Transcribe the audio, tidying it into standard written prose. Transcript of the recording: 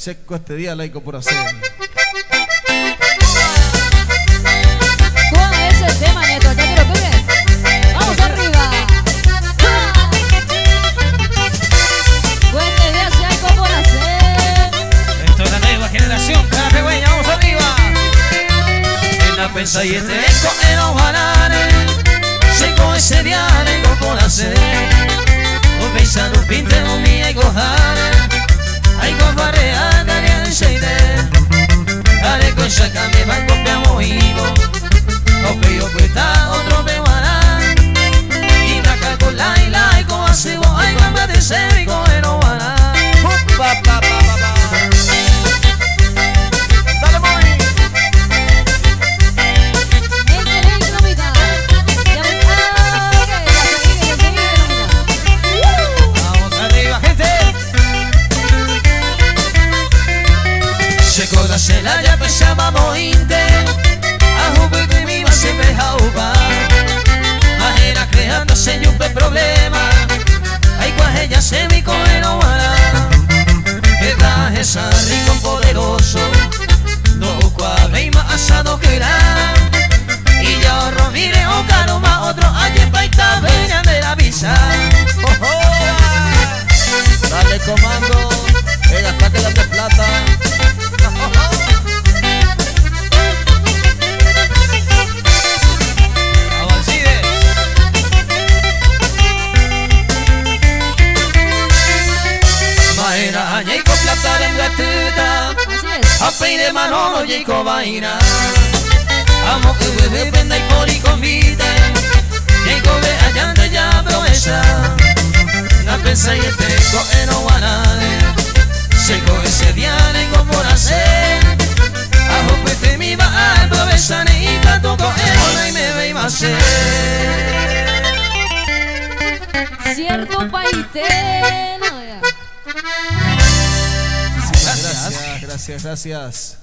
Seco este día laico por hacer. ¿Cómo es el tema, Neto? ¿Ya que lo toques? ¡Vamos arriba! Buen día, Seco por hacer. Esto es la nueva generación, cada pegüeña, vamos arriba. En la pensa y este eco en los bananes. Seco ese día laico por hacer. O pensa no pinte no mía y gozare. Ay con barrea daría el seide. Ale con saca me va a copiar mojido. O peyo cuesta otro me guará. Y la calcola y la y con acebo. Ay con me deseo y con el guará. Pa pa pa pa pa. Dale mami. Vamos arriba gente. Seco la celaya pensaba mointe. A jugo que me iba siempre a jugar. Mas era creándose yo un problema. Ay cual ella se me coge no hará. Que traje esa rico poderoso. No cuabre y más asado que era. Y yo ahorro mire o caro más otro. Ayer pa' esta peña de la visa. Oh, oh. Dale comando, ella está que la de plata. Avancides. Maera allá y con plata en gratuita. Así es. A peine manolo y con vaina. Amo que bebé prenda y por y convite. Y con ve allá de ya promesa. La pensa y este coge no guanade. Seco ese día laico por hacer. Ajo que te me va a promesa. Ni tanto coge no y me ve y va a ser. Cierto paiteno. Gracias.